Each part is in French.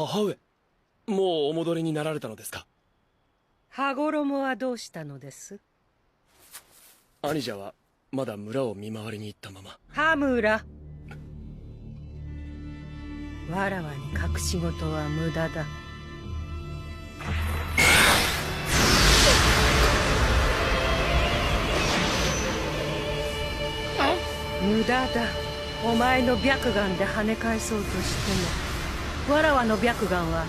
母上、もうお戻りになられたのですか？羽衣はどうしたのです？兄者はまだ村を見回りに行ったまま。羽村、わらわに隠し事は無駄だ。無駄だ。お前の白眼で跳ね返そうとしても、わらわの白眼は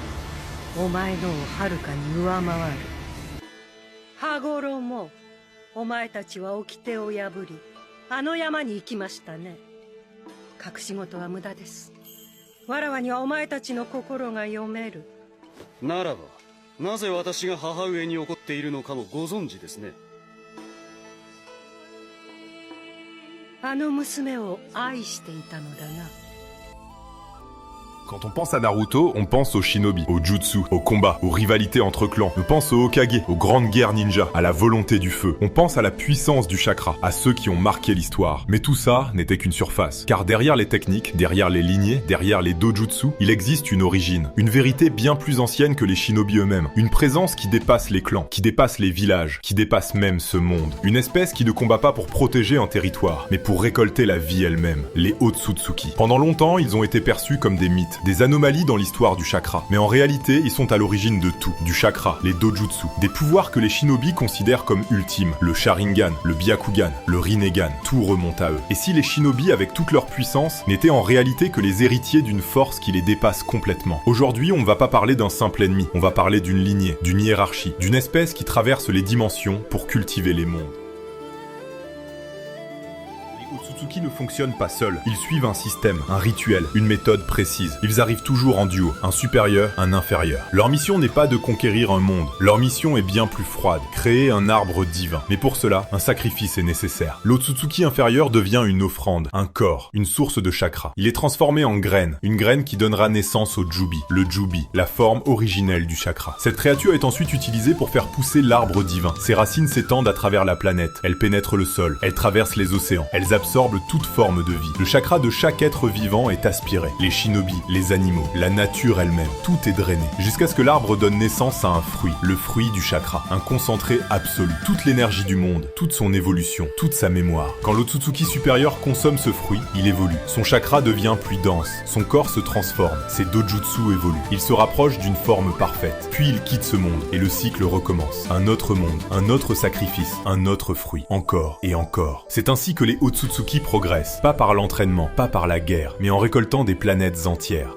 お前のをはるかに上回る。羽衣、お前たちは掟を破り、あの山に行きましたね。隠し事は無駄です。わらわにはお前たちの心が読める。ならば、なぜ私が母上に怒っているのかもご存知ですね。あの娘を愛していたのだな。Quand on pense à Naruto, on pense au shinobi, au jutsu, au combat, aux rivalités entre clans. On pense au Hokage, aux grandes guerres ninja, à la volonté du feu. On pense à la puissance du chakra, à ceux qui ont marqué l'histoire. Mais tout ça n'était qu'une surface. Car derrière les techniques, derrière les lignées, derrière les dojutsu, il existe une origine. Une vérité bien plus ancienne que les shinobi eux-mêmes. Une présence qui dépasse les clans, qui dépasse les villages, qui dépasse même ce monde. Une espèce qui ne combat pas pour protéger un territoire, mais pour récolter la vie elle-même. Les Otsutsuki. Pendant longtemps, ils ont été perçus comme des mythes. Des anomalies dans l'histoire du chakra. Mais en réalité, ils sont à l'origine de tout. Du chakra, les dojutsu. Des pouvoirs que les shinobi considèrent comme ultimes. Le Sharingan, le Byakugan, le Rinnegan. Tout remonte à eux. Et si les shinobi, avec toute leur puissance, n'étaient en réalité que les héritiers d'une force qui les dépasse complètement. Aujourd'hui, on ne va pas parler d'un simple ennemi. On va parler d'une lignée, d'une hiérarchie, d'une espèce qui traverse les dimensions pour cultiver les mondes. Otsutsuki ne fonctionnent pas seuls, ils suivent un système, un rituel, une méthode précise. Ils arrivent toujours en duo, un supérieur, un inférieur. Leur mission n'est pas de conquérir un monde, leur mission est bien plus froide, créer un arbre divin. Mais pour cela, un sacrifice est nécessaire. L'Otsutsuki inférieur devient une offrande, un corps, une source de chakra. Il est transformé en graine, une graine qui donnera naissance au Jubi, le Jubi, la forme originelle du chakra. Cette créature est ensuite utilisée pour faire pousser l'arbre divin. Ses racines s'étendent à travers la planète, elles pénètrent le sol, elles traversent les océans, elles absorbent toute forme de vie. Le chakra de chaque être vivant est aspiré. Les shinobi, les animaux, la nature elle-même, tout est drainé. Jusqu'à ce que l'arbre donne naissance à un fruit, le fruit du chakra. Un concentré absolu. Toute l'énergie du monde, toute son évolution, toute sa mémoire. Quand l'Otsutsuki supérieur consomme ce fruit, il évolue. Son chakra devient plus dense. Son corps se transforme. Ses dojutsu évoluent. Il se rapproche d'une forme parfaite. Puis il quitte ce monde et le cycle recommence. Un autre monde, un autre sacrifice, un autre fruit. Encore et encore. C'est ainsi que les Otsutsuki progressent, pas par l'entraînement, pas par la guerre, mais en récoltant des planètes entières.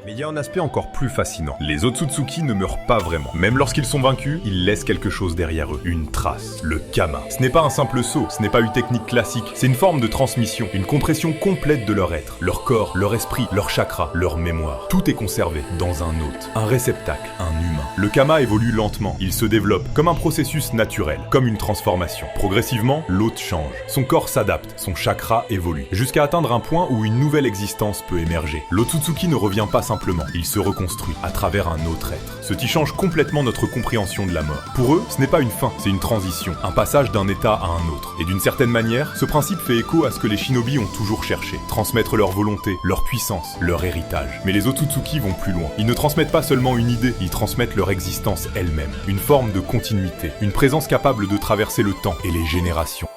Mais il y a un aspect encore plus fascinant. Les Otsutsuki ne meurent pas vraiment. Même lorsqu'ils sont vaincus, ils laissent quelque chose derrière eux. Une trace. Le Kama. Ce n'est pas un simple saut, ce n'est pas une technique classique. C'est une forme de transmission, une compression complète de leur être. Leur corps, leur esprit, leur chakra, leur mémoire. Tout est conservé dans un hôte. Un réceptacle, un humain. Le Kama évolue lentement. Il se développe comme un processus naturel, comme une transformation. Progressivement, l'hôte change. Son corps s'adapte, son chakra évolue. Jusqu'à atteindre un point où une nouvelle existence peut émerger. L'Otsutsuki ne revient pas simplement, il se reconstruit à travers un autre être. Ce qui change complètement notre compréhension de la mort. Pour eux, ce n'est pas une fin, c'est une transition, un passage d'un état à un autre. Et d'une certaine manière, ce principe fait écho à ce que les shinobi ont toujours cherché, transmettre leur volonté, leur puissance, leur héritage. Mais les Otsutsuki vont plus loin. Ils ne transmettent pas seulement une idée, ils transmettent leur existence elle-même. Une forme de continuité, une présence capable de traverser le temps et les générations.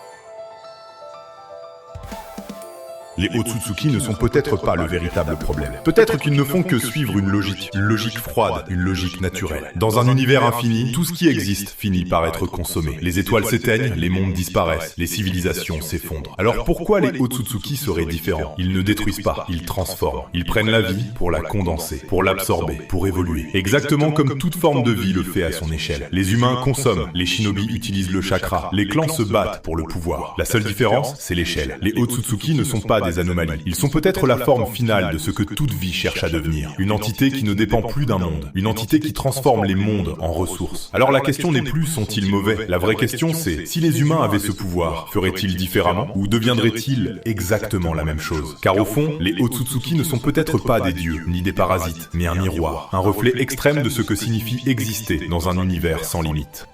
Les Otsutsuki ne sont peut-être pas le véritable problème. Peut-être qu'ils ne font que suivre une logique froide, une logique naturelle. Dans un univers infini, tout ce qui existe finit par être consommé. Les étoiles s'éteignent, les mondes disparaissent, les civilisations s'effondrent. Alors pourquoi les Otsutsuki seraient différents? Ils ne détruisent pas, ils transforment. Ils prennent la vie pour la condenser, pour l'absorber, pour évoluer. Exactement comme toute forme de vie le fait à son échelle. Les humains consomment, les shinobi utilisent le chakra, les clans se battent pour le pouvoir. La seule différence, c'est l'échelle. Les Otsutsuki ne sont pas des anomalies. Ils sont peut-être la forme finale de ce que toute vie cherche à devenir. Une entité qui ne dépend plus d'un monde. Une entité qui transforme les mondes en ressources. Alors la question n'est plus sont-ils mauvais? La vraie question c'est, si les humains avaient ce pouvoir, feraient-ils différemment? Ou deviendraient-ils exactement la même chose? Car au fond, les Otsutsuki ne sont peut-être pas des dieux, ni des parasites, mais un miroir. Un reflet extrême de ce que signifie exister dans un univers sans limite.